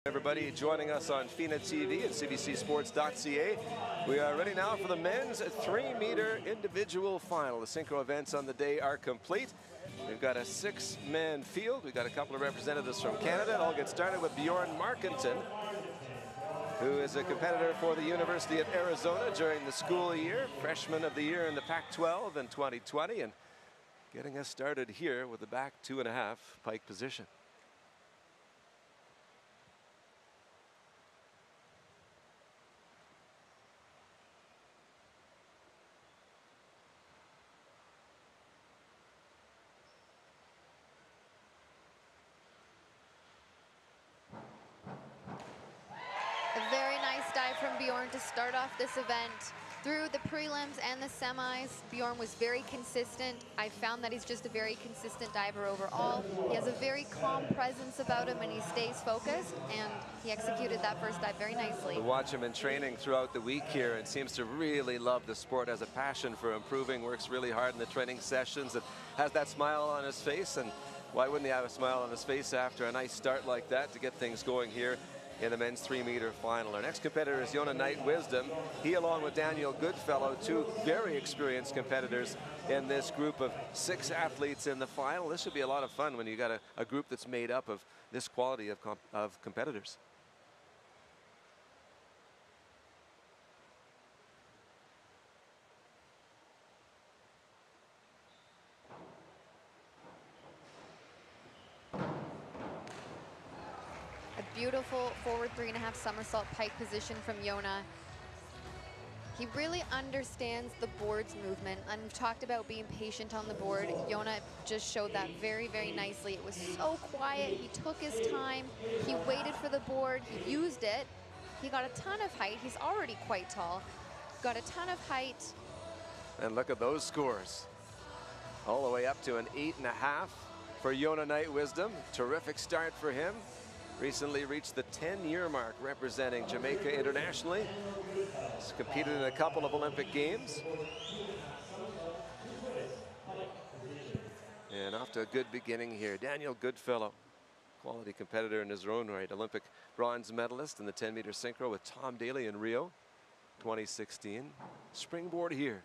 Everybody joining us on FINA TV and cbcsports.ca. We are ready now for the men's 3-meter individual final. The synchro events on the day are complete. We've got a 6-man field. We've got a couple of representatives from Canada. It all gets started with Bjorn Markenton, who is a competitor for the University of Arizona during the school year, freshman of the year in the Pac-12 in 2020, and getting us started here with the back 2.5 pike position. A very nice dive from Bjorn to start off this event. Through the prelims and the semis, Bjorn was very consistent. I found that he's just a very consistent diver overall. He has a very calm presence about him and he stays focused, and he executed that first dive very nicely. To watch him in training throughout the week here, and seems to really love the sport, has a passion for improving, works really hard in the training sessions, and has that smile on his face. And why wouldn't he have a smile on his face after a nice start like that to get things going here in the men's 3-meter final? Our next competitor is Yona Knight-Wisdom. He, along with Daniel Goodfellow, two very experienced competitors in this group of 6 athletes in the final. This should be a lot of fun when you got a group that's made up of this quality of competitors. Beautiful forward 3.5 somersault pike position from Yona. He really understands the board's movement, and we've talked about being patient on the board. Yona just showed that very, very nicely. It was so quiet. He took his time. He waited for the board. He used it. He got a ton of height. He's already quite tall. Got a ton of height. And look at those scores. All the way up to an 8.5 for Yona Knight-Wisdom. Terrific start for him. Recently reached the 10-year mark representing Jamaica internationally. He's competed in a couple of Olympic Games. And off to a good beginning here. Daniel Goodfellow, quality competitor in his own right. Olympic bronze medalist in the 10-meter synchro with Tom Daley in Rio 2016. Springboard here.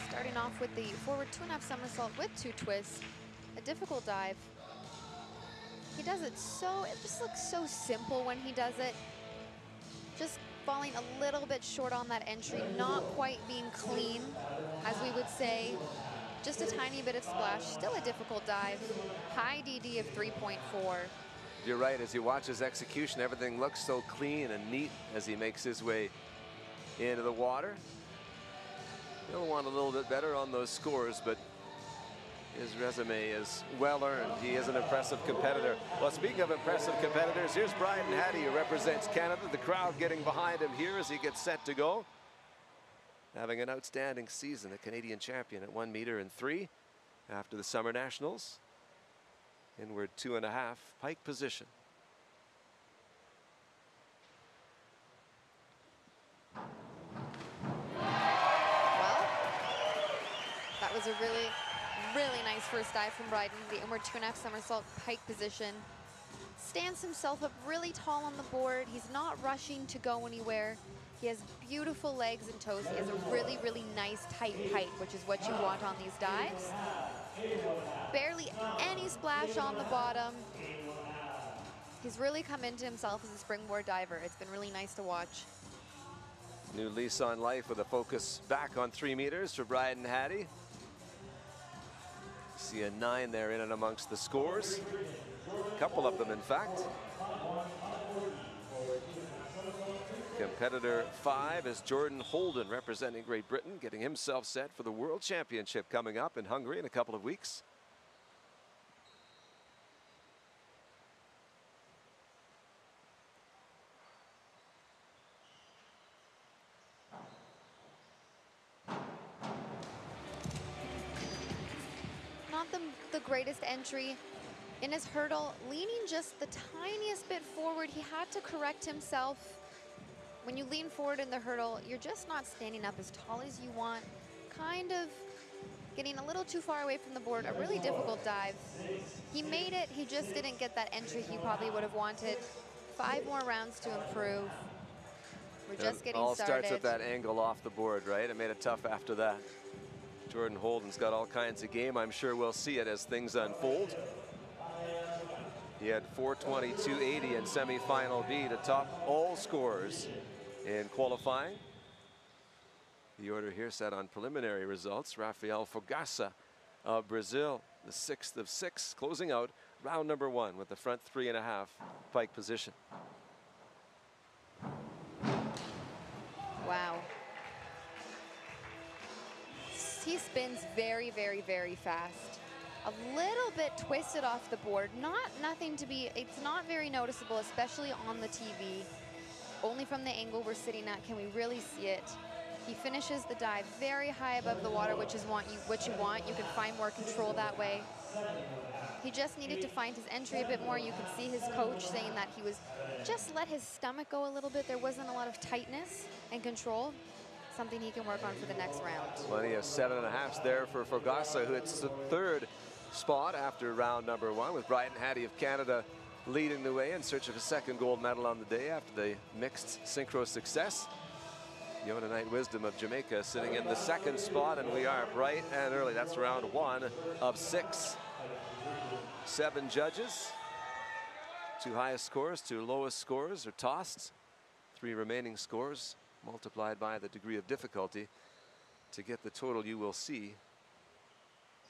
Starting off with the forward 2.5 somersault with 2 twists. A difficult dive. He does it so, it just looks so simple when he does it. Just falling a little bit short on that entry, not quite being clean, as we would say. Just a tiny bit of splash, still a difficult dive. High DD of 3.4. You're right, as you watch his execution, everything looks so clean and neat as he makes his way into the water. He'll want a little bit better on those scores, but his resume is well earned. He is an impressive competitor. Well, speaking of impressive competitors, here's Brian Hattie, who represents Canada. The crowd getting behind him here as he gets set to go. Having an outstanding season, a Canadian champion at 1 meter and 3 after the Summer Nationals. Inward 2.5 pike position. Well, that was a really nice first dive from Bryden. The inward 2.5 somersault pike position. Stands himself up really tall on the board. He's not rushing to go anywhere. He has beautiful legs and toes. He has a really, really nice tight pike, which is what you want on these dives. Barely any splash on the bottom. He's really come into himself as a springboard diver. It's been really nice to watch. New lease on life with a focus back on 3 meters for Brian Hattie. See a 9 there in and amongst the scores. A couple of them, in fact. Competitor 5 is Jordan Holden, representing Great Britain, getting himself set for the World Championship coming up in Hungary in a couple of weeks. Not the greatest entry in his hurdle, leaning just the tiniest bit forward. He had to correct himself. When you lean forward in the hurdle, you're just not standing up as tall as you want. Kind of getting a little too far away from the board, a really difficult dive. He made it, he just didn't get that entry he probably would have wanted. 5 more rounds to improve. We're just getting all started. starts with that angle off the board, right? It made it tough after that. Jordan Holden's got all kinds of game. I'm sure we'll see it as things unfold. He had 422.80 in semifinal B to top all scores in qualifying. The order here set on preliminary results. Rafael Fogaça of Brazil, the 6th of 6, closing out round number 1 with the front 3.5 pike position. Wow. He spins very, very, very fast. A little bit twisted off the board. Nothing to be, it's not very noticeable, especially on the TV. Only from the angle we're sitting at can we really see it. He finishes the dive very high above the water, which is what you want. You can find more control that way. He just needed to find his entry a bit more. You can see his coach saying that he was just let his stomach go a little bit. There wasn't a lot of tightness and control. Something he can work on for the next round. Plenty of 7.5s there for Fogaça, who hits the 3rd spot after round number 1, with Bryden Hattie of Canada leading the way in search of a 2nd gold medal on the day after the mixed synchro success. Yona Knight Wisdom of Jamaica sitting in the 2nd spot, and we are bright and early. That's round 1 of 6. 7 judges. 2 highest scores, 2 lowest scores are tossed. 3 remaining scores multiplied by the degree of difficulty to get the total you will see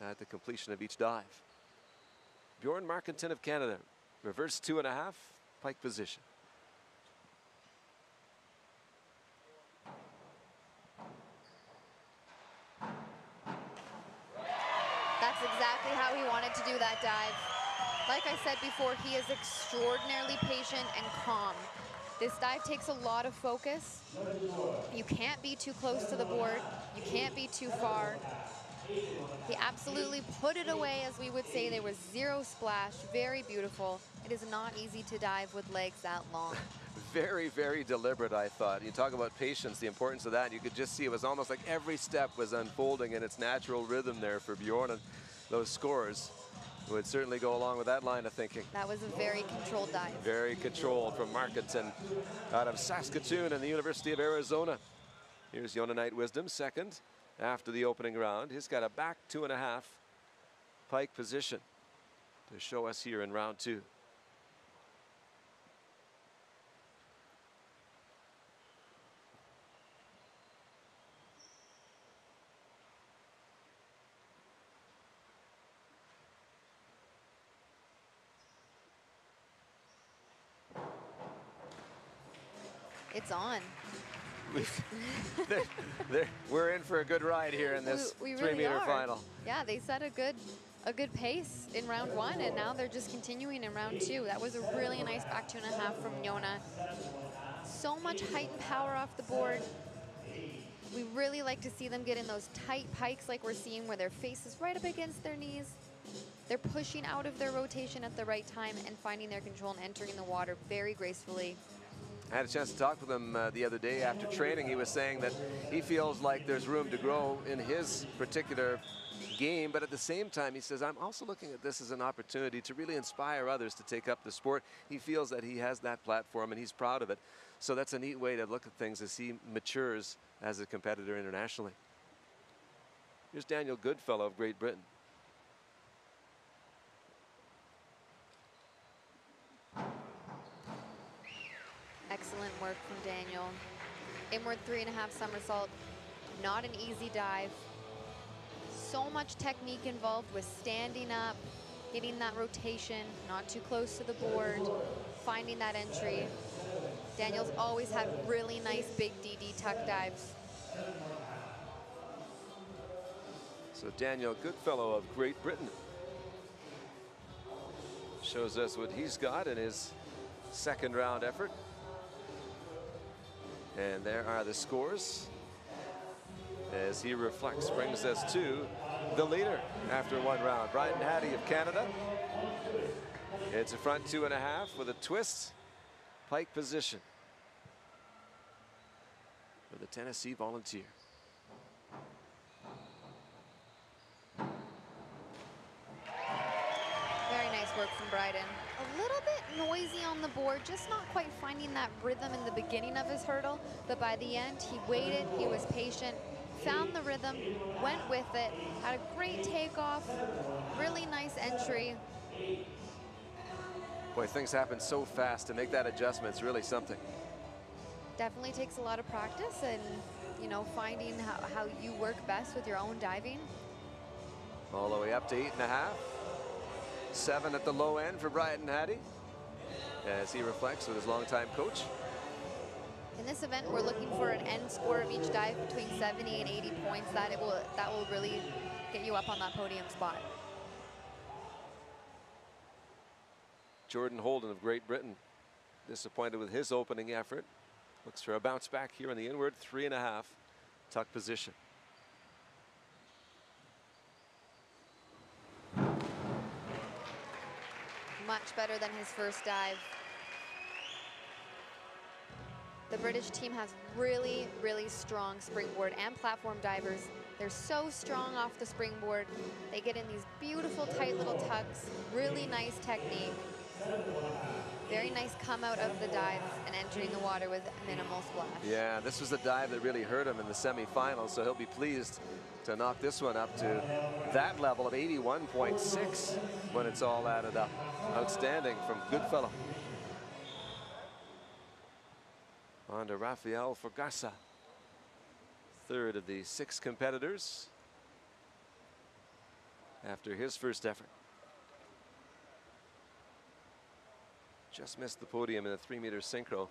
at the completion of each dive. Bjorn Markenton of Canada, reverse 2.5, pike position. That's exactly how he wanted to do that dive. Like I said before, he is extraordinarily patient and calm. This dive takes a lot of focus. You can't be too close to the board. You can't be too far. He absolutely put it away, as we would say. There was 0 splash. Very beautiful. It is not easy to dive with legs that long. Very, very deliberate, I thought. You talk about patience, the importance of that. You could just see it was almost like every step was unfolding in its natural rhythm there for Bjorn, and those scores would certainly go along with that line of thinking. That was a very controlled dive. Very controlled from Markenton out of Saskatoon and the University of Arizona. Here's Yona Knight Wisdom, 2nd after the opening round. He's got a back 2.5 pike position to show us here in round 2. It's on. We're in for a good ride here in this we really 3-meter are. final. Yeah, they set a good pace in round 1, and now they're just continuing in round 2. That was a really nice back 2.5 from Yona. So much height and power off the board. We really like to see them get in those tight pikes like we're seeing, where their face is right up against their knees. They're pushing out of their rotation at the right time and finding their control and entering the water very gracefully. I had a chance to talk with him the other day after training. He was saying that he feels like there's room to grow in his particular game, but at the same time, he says, I'm also looking at this as an opportunity to really inspire others to take up the sport. He feels that he has that platform, and he's proud of it. So that's a neat way to look at things as he matures as a competitor internationally. Here's Daniel Goodfellow of Great Britain. Excellent work from Daniel. Inward 3.5 somersault. Not an easy dive. So much technique involved with standing up, getting that rotation, not too close to the board, finding that entry. Daniel's always had really nice big DD tuck dives. So Daniel Goodfellow of Great Britain shows us what he's got in his 2nd round effort. And there are the scores as he reflects, brings us to the leader after 1 round. Bryden Hattie of Canada. It's a front 2.5 with a twist, pike position for the Tennessee Volunteer. work from Bryden. A little bit noisy on the board, just not quite finding that rhythm in the beginning of his hurdle, but by the end, he waited, he was patient, found the rhythm, went with it, had a great takeoff, really nice entry. Boy, things happen so fast. To make that adjustment is really something. Definitely takes a lot of practice and, you know, finding how you work best with your own diving. All the way up to 8.5. 7 at the low end for Bryden Hattie, as he reflects with his longtime coach. In this event, we're looking for an end score of each dive between 70 and 80 points. That will really get you up on that podium spot. Jordan Holden of Great Britain, disappointed with his opening effort. Looks for a bounce back here in the inward 3.5 tuck position. Much better than his first dive. The British team has really, really strong springboard and platform divers. They're so strong off the springboard. They get in these beautiful tight little tucks, really nice technique. Very nice come out of the dive and entering the water with minimal splash. Yeah, this was a dive that really hurt him in the semifinals, so he'll be pleased to knock this one up to that level of 81.6 when it's all added up. Outstanding from Goodfellow. On to Rafael Fogassa, third of the 6 competitors after his first effort. Just missed the podium in a 3-meter synchro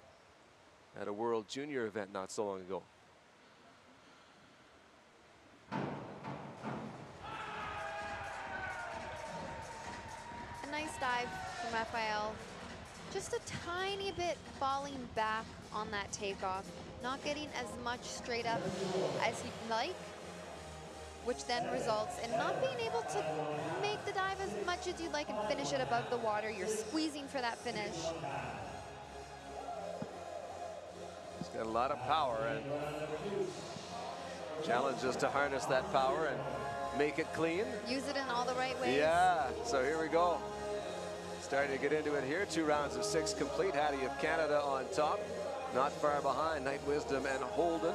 at a World Junior event not so long ago. A nice dive from Rafael. Just a tiny bit falling back on that takeoff, not getting as much straight up as he'd like, which then results in not being able to make the dive as much as you'd like and finish it above the water. You're squeezing for that finish. He's got a lot of power, and challenge is to harness that power and make it clean. Use it in all the right ways. Yeah, so here we go. Starting to get into it here. 2 rounds of 6 complete. Hattie of Canada on top. Not far behind Night Wisdom and Holden.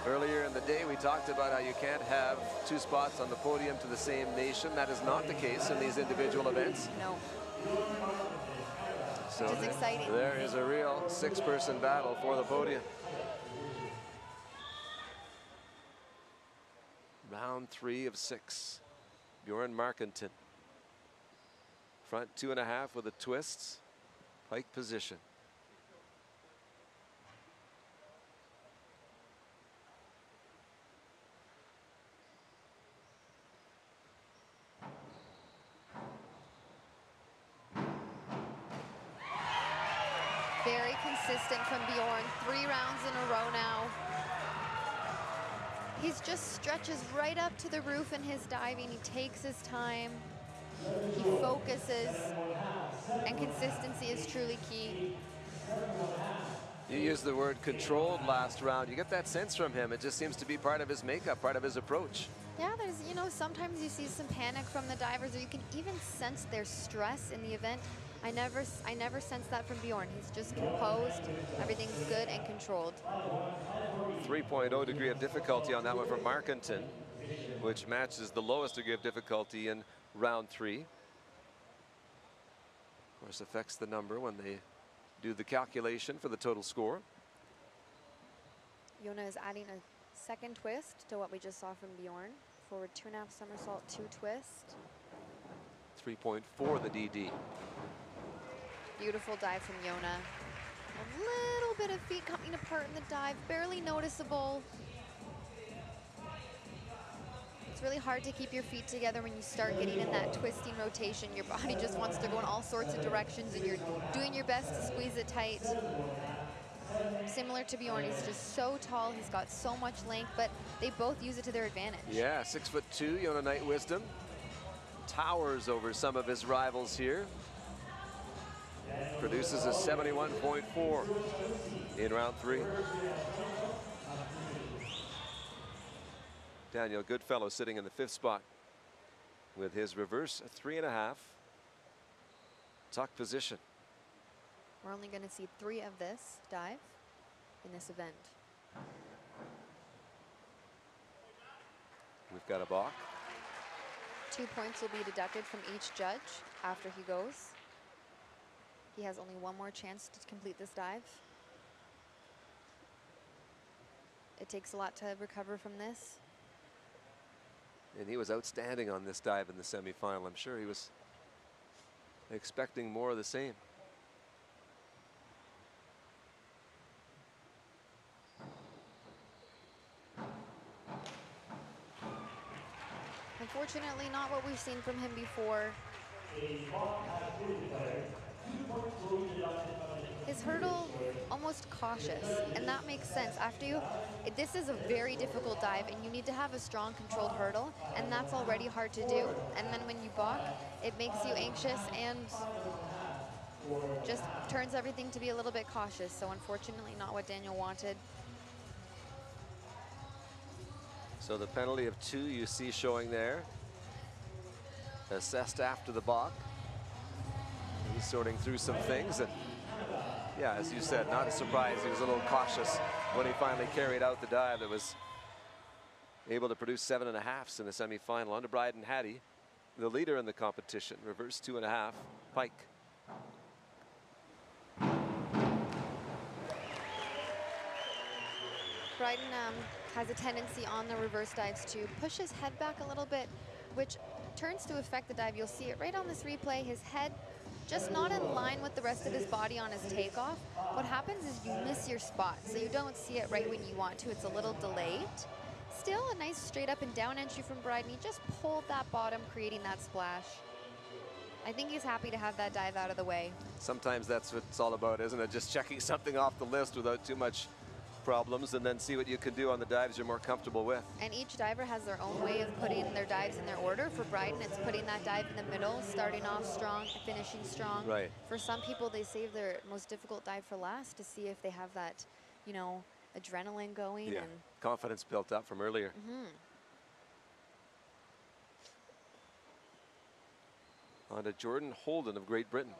Earlier in the day, we talked about how you can't have 2 spots on the podium to the same nation. That is not the case in these individual events. No. So Which is exciting. There is a real 6-person battle for the podium. Round 3 of 6. Bjorn Markenton. Front 2.5 with a twist. Pike position. Very consistent from Bjorn. 3 rounds in a row now. He just stretches right up to the roof in his diving. He takes his time. He focuses, and consistency is truly key. You used the word controlled last round. You get that sense from him. It just seems to be part of his makeup, part of his approach. Yeah, there's, you know, sometimes you see some panic from the divers, or you can even sense their stress in the event. I never sense that from Bjorn. He's just composed. Everything's good and controlled. 3.0 degree of difficulty on that one from Markenton, which matches the lowest degree of difficulty in round 3. Of course, affects the number when they do the calculation for the total score. Yona is adding a second twist to what we just saw from Bjorn. Forward 2.5 somersault, 2 twist. 3.4 the DD. Beautiful dive from Yona. A little bit of feet coming apart in the dive, barely noticeable. It's really hard to keep your feet together when you start getting in that twisting rotation. Your body just wants to go in all sorts of directions, and you're doing your best to squeeze it tight. Similar to Bjorn, he's just so tall, he's got so much length, but they both use it to their advantage. Yeah, 6'2", Yona Night Wisdom. Towers over some of his rivals here. Produces a 71.4 in round 3. Daniel Goodfellow sitting in the 5th spot with his reverse 3.5 tuck position. We're only going to see 3 of this dive in this event. We've got a balk. 2 points will be deducted from each judge after he goes. He has only 1 more chance to complete this dive. It takes a lot to recover from this. And he was outstanding on this dive in the semifinal. I'm sure he was expecting more of the same. Unfortunately, not what we've seen from him before. His hurdle almost cautious, and that makes sense. This is a very difficult dive, and you need to have a strong controlled hurdle, and that's already hard to do. And then when you balk, it makes you anxious and just turns everything to be a little bit cautious. So unfortunately, not what Daniel wanted. So the penalty of 2 you see showing there, assessed after the balk. He's sorting through some things, and yeah, as you said, not a surprise. He was a little cautious when he finally carried out the dive that was able to produce 7.5s in the semifinal. Under Bryden Hattie, the leader in the competition, reverse 2.5, pike. Bryden has a tendency on the reverse dives to push his head back a little bit, which turns to affect the dive. You'll see it right on this replay. His head just not in line with the rest of his body on his takeoff. What happens is you miss your spot, so you don't see it right when you want to. It's a little delayed. Still a nice straight up and down entry from Bryden. He just pulled that bottom, creating that splash. I think he's happy to have that dive out of the way. Sometimes that's what it's all about, isn't it? Just checking something off the list without too much problems, and then see what you can do on the dives you're more comfortable with. And each diver has their own way of putting their dives in their order. For Bryden, it's putting that dive in the middle, starting off strong, finishing strong. Right. For some people, they save their most difficult dive for last to see if they have that, you know, adrenaline going. Yeah, and confidence built up from earlier. On to Jordan Holden of Great Britain.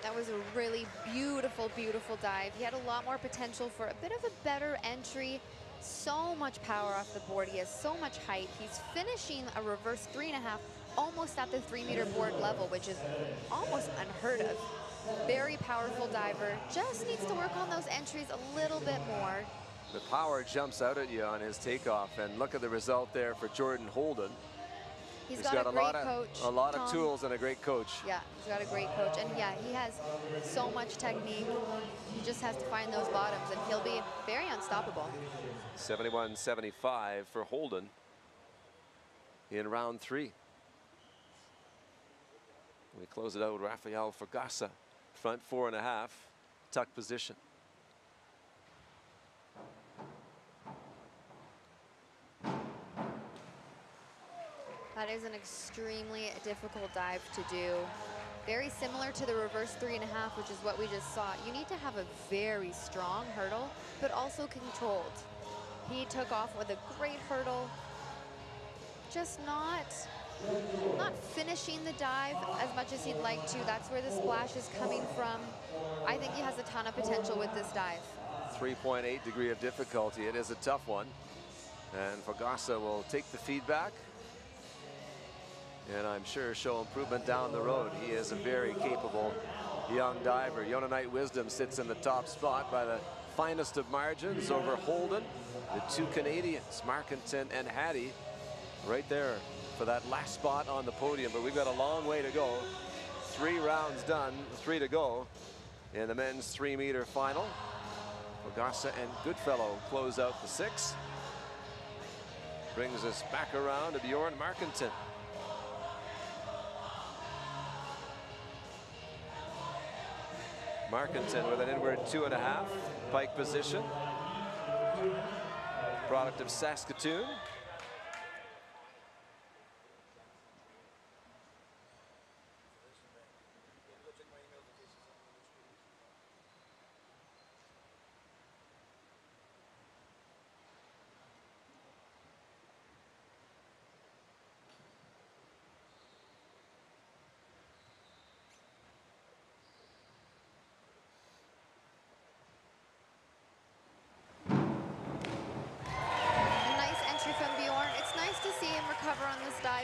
That was a really beautiful, beautiful dive. He had a lot more potential for a bit of a better entry. So much power off the board. He has so much height. He's finishing a reverse 3.5 almost at the 3-meter board level, which is almost unheard of. Very powerful diver. Just needs to work on those entries a little bit more. The power jumps out at you on his takeoff, and look at the result there for Jordan Holden. He's got a great coach. A lot of tools and a great coach. Yeah, he's got a great coach. And yeah, he has so much technique. He just has to find those bottoms, and he'll be very unstoppable. 71-75 for Holden in round 3. We close it out with Rafael Fragassa, front 4.5, tuck position. That is an extremely difficult dive to do. Very similar to the reverse 3.5, which is what we just saw. You need to have a very strong hurdle, but also controlled. He took off with a great hurdle, just not finishing the dive as much as he'd like to. That's where the splash is coming from. I think he has a ton of potential with this dive. 3.8 degree of difficulty. It is a tough one. And Fragassa will take the feedback, and I'm sure show improvement down the road. He is a very capable young diver. Yononite Wisdom sits in the top spot by the finest of margins over Holden. The 2 Canadians, Markinton and Hattie, right there for that last spot on the podium. But we've got a long way to go. 3 rounds done, 3 to go in the men's 3-meter final. Fragassa and Goodfellow close out the 6. Brings us back around to Bjorn Markinton. Markinton with an inward 2.5, pike position. Product of Saskatoon.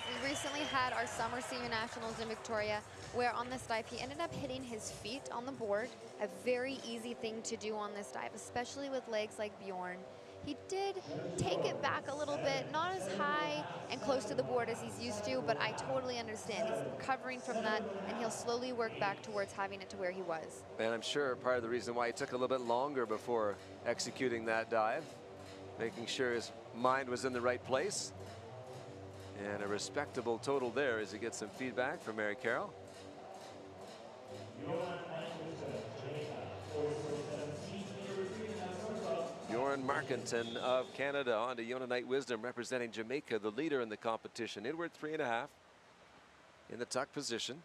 guys, we recently had our Summer Senior Nationals in Victoria, where on this dive, he ended up hitting his feet on the board. A very easy thing to do on this dive, especially with legs like Bjorn. He did take it back a little bit, not as high and close to the board as he's used to, but I totally understand. He's recovering from that, and he'll slowly work back towards having it to where he was. And I'm sure part of the reason why he took a little bit longer before executing that dive, making sure his mind was in the right place. And a respectable total there as he gets some feedback from Mary Carroll. Bjorn Markenton of Canada on to Yona Knight Wisdom, representing Jamaica, the leader in the competition. Inward 3.5 in the tuck position.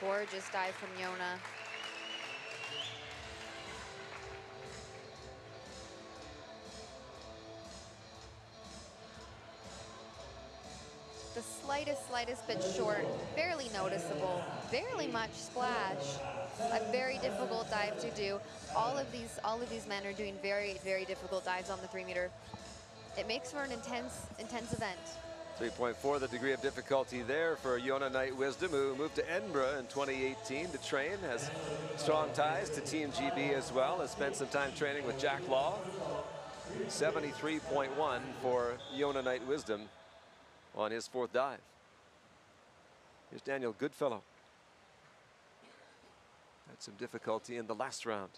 Gorgeous dive from Yona. The slightest bit short, barely noticeable, barely much splash. A very difficult dive to do. All of these men are doing very difficult dives on the 3-meter. It makes for an intense event. 3.4, the degree of difficulty there for Yona Knight Wisdom, who moved to Edinburgh in 2018 to train, has strong ties to Team GB as well, has spent some time training with Jack Law. 73.1 for Yona Knight Wisdom on his 4th dive. Here's Daniel Goodfellow. Had some difficulty in the last round.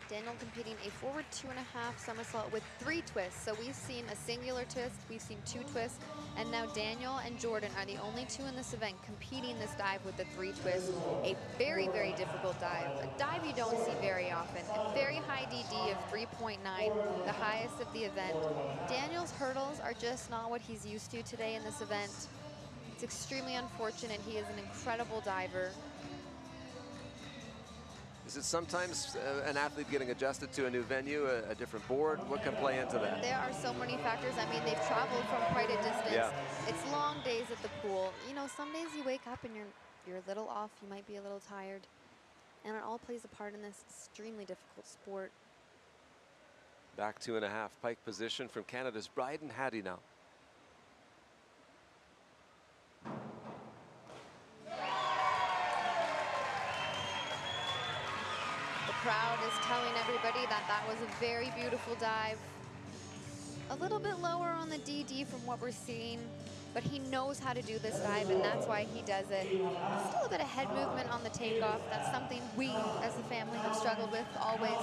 Daniel competing a forward 2.5 somersault with 3 twists. So we've seen a singular twist, we've seen 2 twists, and now Daniel and Jordan are the only 2 in this event competing this dive with the 3 twists. A very difficult dive, a dive you don't see very often. A very high DD of 3.9, the highest of the event. Daniel's hurdles are just not what he's used to today in this event. It's extremely unfortunate. He is an incredible diver. Is it sometimes an athlete getting adjusted to a new venue, a different board? What can play into that? There are so many factors. I mean, they've traveled from quite a distance. Yeah. It's long days at the pool. You know, some days you wake up and you're a little off. You might be a little tired. And it all plays a part in this extremely difficult sport. Back 2.5, pike position from Canada's Bryden Hattie now. The crowd is telling everybody that that was a very beautiful dive. A little bit lower on the DD from what we're seeing, but he knows how to do this dive, and that's why he does it. Still a bit of head movement on the takeoff. That's something we as a family have struggled with always,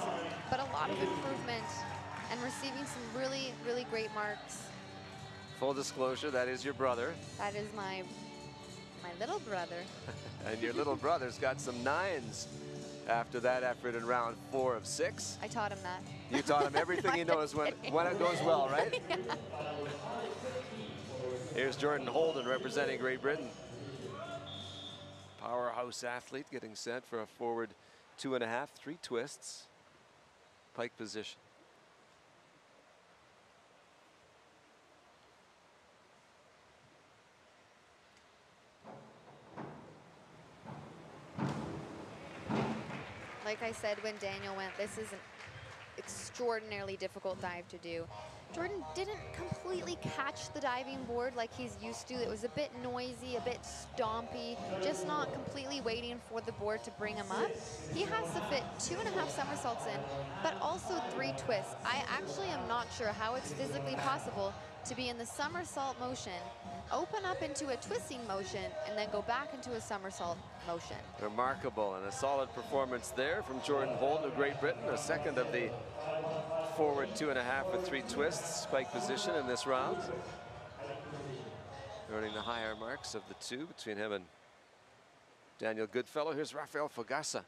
but a lot of improvement and receiving some really great marks. Full disclosure, that is your brother. That is my little brother. And your little brother's got some 9s after that effort in round 4 of 6. I taught him that. You taught him everything he knows when it goes well, right? Yeah. Here's Jordan Holden representing Great Britain. Powerhouse athlete getting set for a forward 2.5, 3 twists. Pike position. Like I said when Daniel went, this is an extraordinarily difficult dive to do. Jordan didn't completely catch the diving board like he's used to. It was a bit noisy, a bit stompy, just not completely waiting for the board to bring him up. He has to fit 2.5 somersaults in, but also 3 twists. I actually am not sure how it's physically possible to be in the somersault motion, open up into a twisting motion, and then go back into a somersault motion. Remarkable, and a solid performance there from Jordan Holden of Great Britain, a second of the forward 2.5 with 3 twists, spike position in this round. Earning the higher marks of the 2 between him and Daniel Goodfellow. Here's Rafael Fogassa.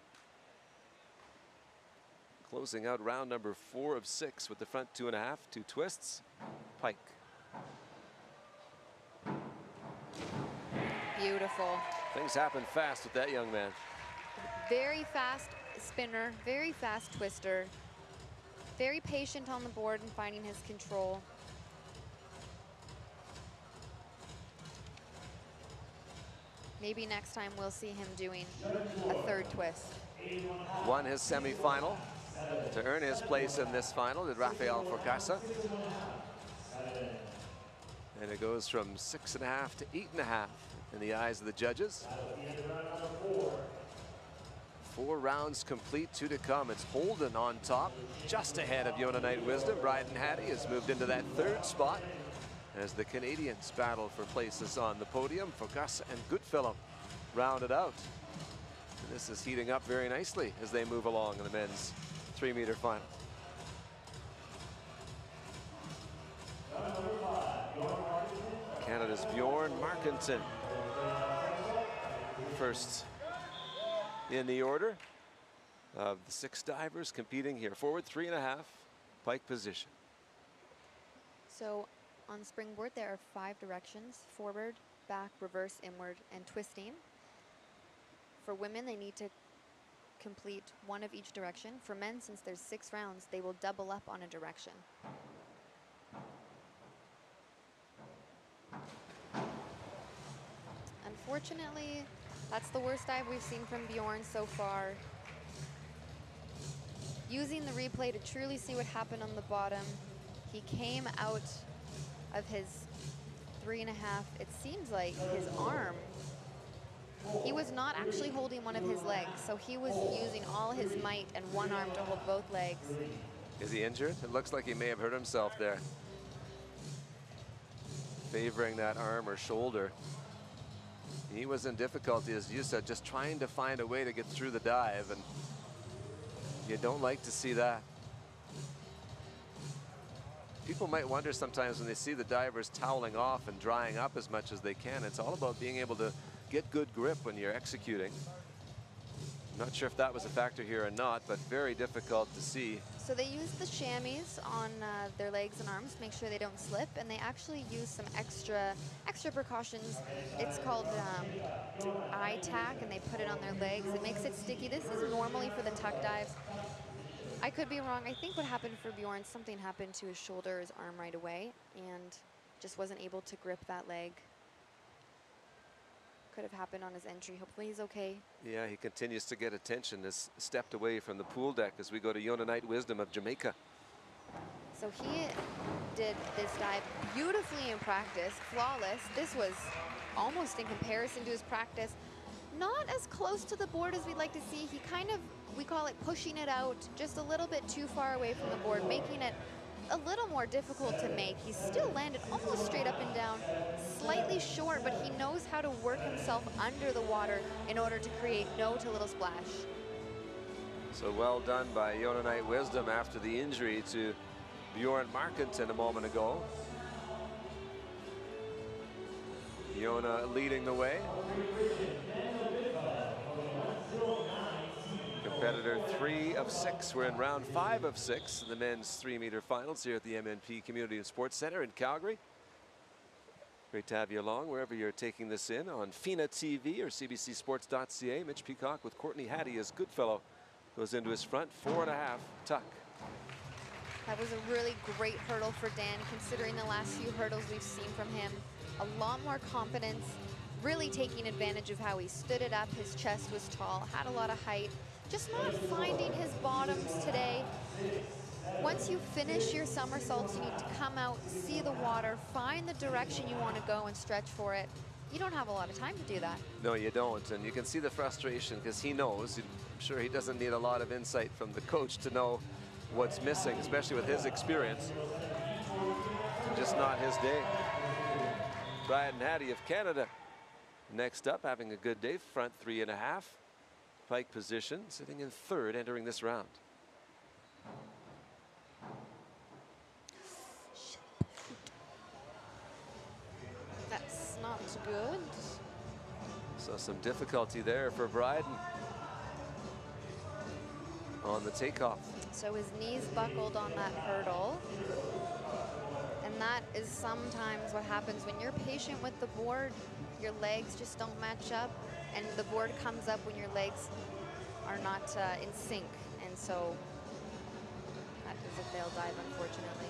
Closing out round number 4 of 6 with the front 2.5, 2 twists, pike. beautiful. Things happen fast with that young man. Very fast spinner, very fast twister. Very patient on the board and finding his control. Maybe next time we'll see him doing a third twist. Won his semifinal to earn his place in this final, did Rafael Forcasa. And it goes from 6.5 to 8.5 in the eyes of the judges. 4 rounds complete, 2 to come. It's Holden on top, just ahead of Yona Knight Wisdom. Bryden Hattie has moved into that 3rd spot as the Canadians battle for places on the podium. Forcasa and Goodfellow rounded out. And this is heating up very nicely as they move along in the men's 3-meter final. Canada's Bjorn Markenton first in the order of the 6 divers competing here. Forward 3.5, pike position. So on springboard there are 5 directions: forward, back, reverse, inward, and twisting. For women, they need to complete 1 of each direction. For men, since there's 6 rounds, they will double up on a direction. Unfortunately, that's the worst dive we've seen from Bjorn so far. Using the replay to truly see what happened on the bottom, he came out of his 3.5. It seems like his arm, he was not actually holding one of his legs, so he was using all his might and one arm to hold both legs. Is he injured? It looks like he may have hurt himself there, favoring that arm or shoulder. He was in difficulty, as you said, just trying to find a way to get through the dive, and you don't like to see that. People might wonder sometimes when they see the divers toweling off and drying up as much as they can. It's all about being able to get good grip when you're executing. I'm not sure if that was a factor here or not, but very difficult to see. So they use the chamois on their legs and arms to make sure they don't slip, and they actually use some extra precautions. It's called eye tack, and they put it on their legs. It makes it sticky. This is normally for the tuck dives. I could be wrong. I think what happened for Bjorn, something happened to his shoulder or his arm right away, and just wasn't able to grip that leg. Could have happened on his entry. Hopefully he's okay. Yeah, he continues to get attention, has stepped away from the pool deck as we go to Yona Knight Wisdom of Jamaica. So he did this dive beautifully in practice, flawless. This was almost in comparison to his practice. Not as close to the board as we'd like to see. He kind of, we call it pushing it out just a little bit too far away from the board, making it a little more difficult to make. He still landed almost straight up and down, slightly short, but he knows how to work himself under the water in order to create no to little splash. So well done by Yona Knight Wisdom after the injury to Bjorn Markenton a moment ago. Yona leading the way. Competitor 3 of 6. We're in round 5 of 6 in the men's 3-meter finals here at the MNP Community and Sports Center in Calgary. Great to have you along wherever you're taking this in on FINA TV or cbcsports.ca. Mitch Peacock with Courtney Hattie as Goodfellow goes into his front 4.5 tuck. That was a really great hurdle for Dan, considering the last few hurdles we've seen from him. A lot more confidence, really taking advantage of how he stood it up. His chest was tall, had a lot of height. Just not finding his bottoms today. Once you finish your somersaults, you need to come out, see the water, find the direction you want to go and stretch for it. You don't have a lot of time to do that. No, you don't, and you can see the frustration because he knows. I'm sure he doesn't need a lot of insight from the coach to know what's missing, especially with his experience. Just not his day. Bryden Hattie of Canada next up, having a good day, front 3.5. Pike position, sitting in 3rd, entering this round. That's not good. So some difficulty there for Bryden on the takeoff. So his knees buckled on that hurdle. And And that is sometimes what happens when you're patient with the board. Your legs just don't match up, and the board comes up when your legs are not in sync. And so that is a failed dive, unfortunately.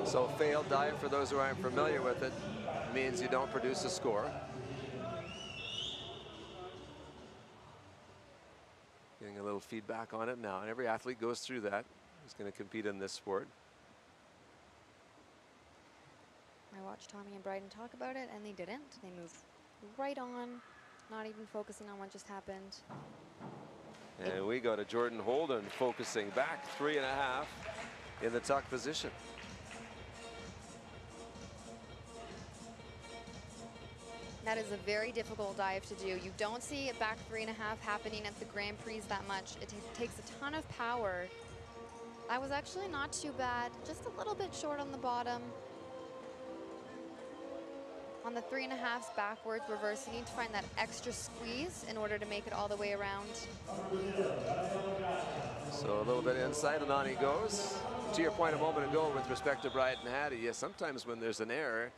So failed dive, for those who aren't familiar with it, means you don't produce a score. Getting a little feedback on it now, and every athlete goes through that who's going to compete in this sport. I watched Tommy and Bryden talk about it, and they didn't. They moved right on, not even focusing on what just happened. And we go to Jordan Holden, focusing back 3.5 in the tuck position. That is a very difficult dive to do. You don't see a back 3.5 happening at the Grand Prix that much. It takes a ton of power. That was actually not too bad. Just a little bit short on the bottom. On the 3.5s backwards reverse, you need to find that extra squeeze in order to make it all the way around. So a little bit inside, and on he goes. To your point a moment ago with respect to Bryden Hattie, yes, sometimes when there's an error,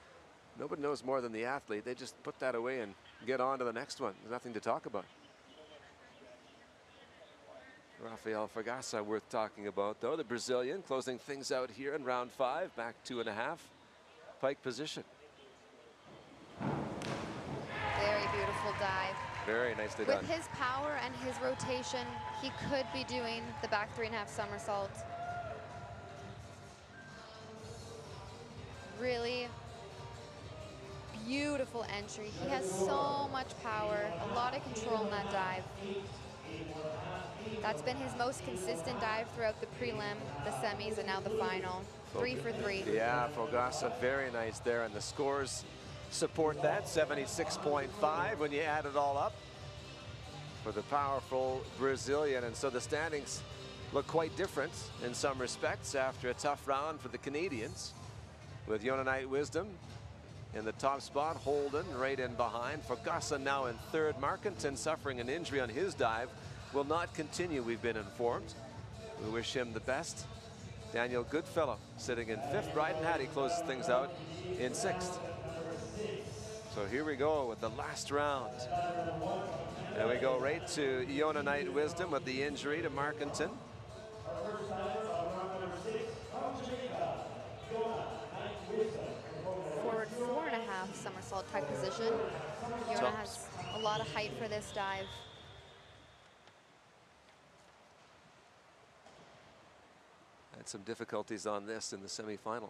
nobody knows more than the athlete. They just put that away and get on to the next one. There's nothing to talk about. Rafael Fogassa worth talking about, though. The Brazilian closing things out here in round 5, back 2.5, pike position. Very beautiful dive. Very nicely done. With his power and his rotation, he could be doing the back 3.5 somersault. Really beautiful entry. He has so much power, a lot of control in that dive. That's been his most consistent dive throughout the prelim, the semis, and now the final. 3 for 3. Yeah, Fogassa, very nice there, and the scores support that. 76.5 when you add it all up for the powerful Brazilian. And so the standings look quite different in some respects after a tough round for the Canadians, with Yona Knight Wisdom in the top spot, Holden right in behind. Fogassa now in third. Markinton, suffering an injury on his dive, will not continue, we've been informed. We wish him the best. Daniel Goodfellow sitting in 5th. Bryden Hattie closes things out in 6th. So here we go with the last round. And we go right to Yona Knight Wisdom with the injury to Markinton. Forward 4.5 somersault type position. Yona has a lot of height for this dive. Had some difficulties on this in the semifinal.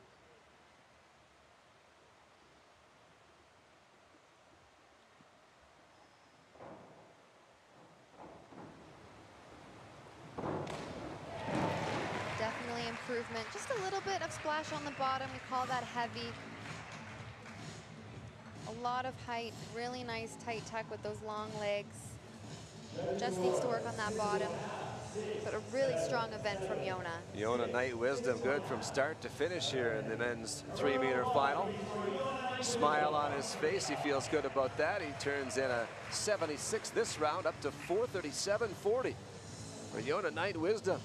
Definitely improvement. Just a little bit of splash on the bottom. We call that heavy. A lot of height. Really nice tight tuck with those long legs. Just needs to work on that bottom. But a really strong event from Yona. Yona Knight Wisdom good from start to finish here in the men's 3-meter final. Smile on his face. He feels good about that. He turns in a 76 this round, up to 437.40 for Yona Knight Wisdom.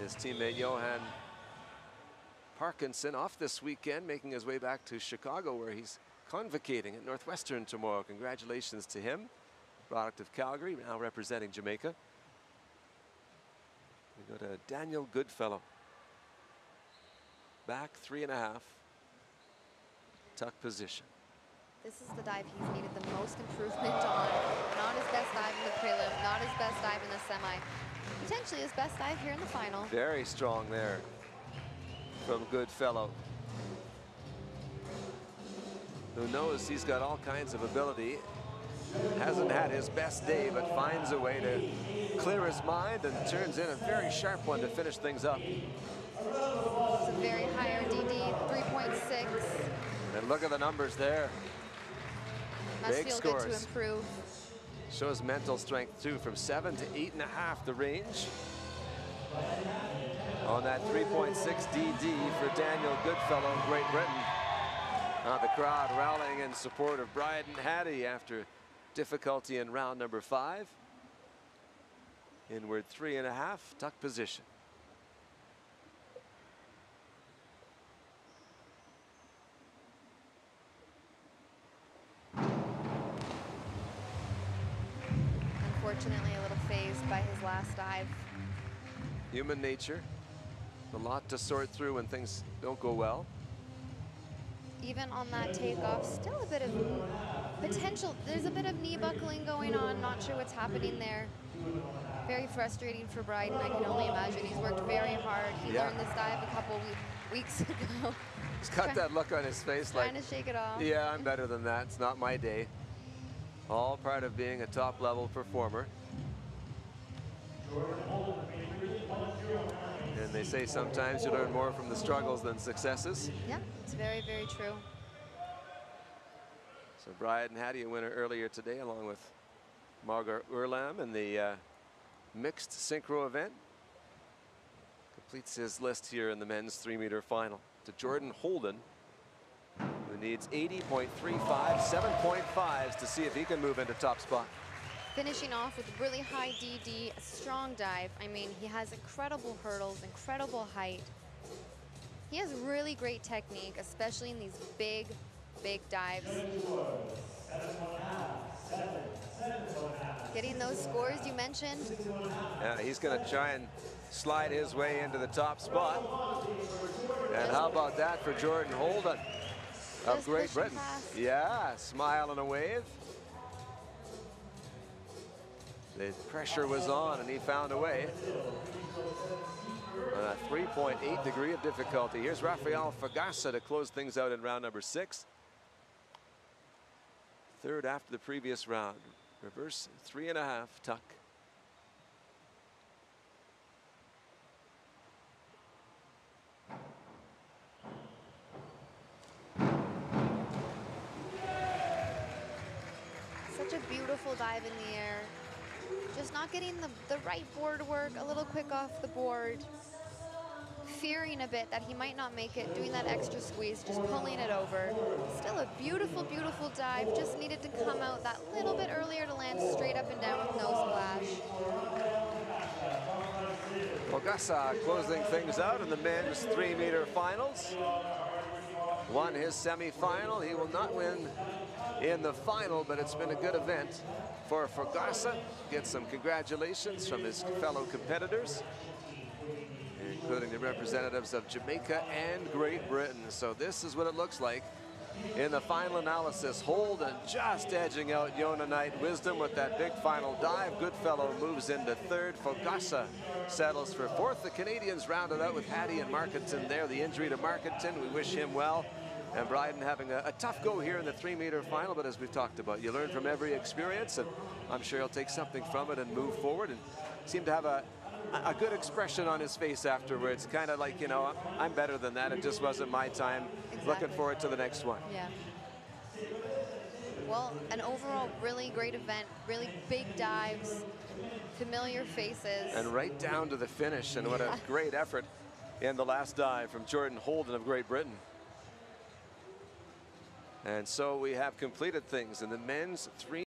His teammate Johan Parkinson off this weekend, making his way back to Chicago, where he's convocating at Northwestern tomorrow. Congratulations to him. Product of Calgary, now representing Jamaica. We go to Daniel Goodfellow. Back 3.5. Tuck position. This is the dive he's needed the most improvement on. Not his best dive in the prelim, not his best dive in the semi. Potentially his best dive here in the final. Very strong there from Goodfellow. Who knows, he's got all kinds of ability. Hasn't had his best day, but finds a way to clear his mind and turns in a very sharp one to finish things up. It's a very high RDD, 3.6. And look at the numbers there. Must Big feel scores. good to improve. Shows mental strength too, from 7 to 8.5 the range. On that 3.6 DD for Daniel Goodfellow, Great Britain. The crowd rallying in support of Bryden Hattie after difficulty in round number 5. Inward 3.5, tuck position. Unfortunately, a little phased by his last dive. Human nature. A lot to sort through when things don't go well. Even on that takeoff, still a bit of potential. There's a bit of knee buckling going on. Not sure what's happening there. Very frustrating for Bryden. I can only imagine. He's worked very hard. He learned this dive a couple weeks ago. He's got that look on his face like, trying to shake it off. Yeah, I'm better than that. It's not my day. All part of being a top-level performer. And they say sometimes you learn more from the struggles than successes. Yeah, it's very, very true. So Bryden Hattie, a winner earlier today, along with Margot Urlam in the mixed synchro event. Completes his list here in the men's 3-meter final. To Jordan Holden, who needs 80.35, 7.5s to see if he can move into top spot. Finishing off with really high DD, a strong dive. I mean, he has incredible hurdles, incredible height. He has really great technique, especially in these big, big dives. Getting those scores you mentioned. Yeah, he's going to try and slide his way into the top spot. And how about that for Jordan Holden of Great Britain? Yeah, smile and a wave. The pressure was on and he found a way. On a 3.8 degree of difficulty. Here's Rafael Fagasa to close things out in round number 6. Third after the previous round. Reverse 3.5 tuck. Such a beautiful dive in the air. Just not getting the right board work, a little quick off the board. Fearing a bit that he might not make it, doing that extra squeeze, just pulling it over. Still a beautiful, beautiful dive. Just needed to come out that little bit earlier to land straight up and down with no splash. Fagasa closing things out in the men's 3-meter finals. Won his semi-final. He will not win in the final, but it's been a good event for Fagasa. Get some congratulations from his fellow competitors, including the representatives of Jamaica and Great Britain. So this is what it looks like in the final analysis. Holden just edging out Yona Knight Wisdom with that big final dive. Goodfellow moves into third. Fagasa settles for fourth. The Canadians rounded out with Hattie and Markinton there. The injury to Markinton, we wish him well. And Bryden having a tough go here in the 3-meter final, but as we've talked about, you learn from every experience, and I'm sure he'll take something from it and move forward, and seem to have a good expression on his face afterwards, kind of like, you know, I'm better than that. It just wasn't my time. Exactly. Looking forward to the next one. Yeah. Well, an overall really great event, really big dives, familiar faces. And right down to the finish, and what a great effort in the last dive from Jordan Holden of Great Britain. And so we have completed things in the men's 3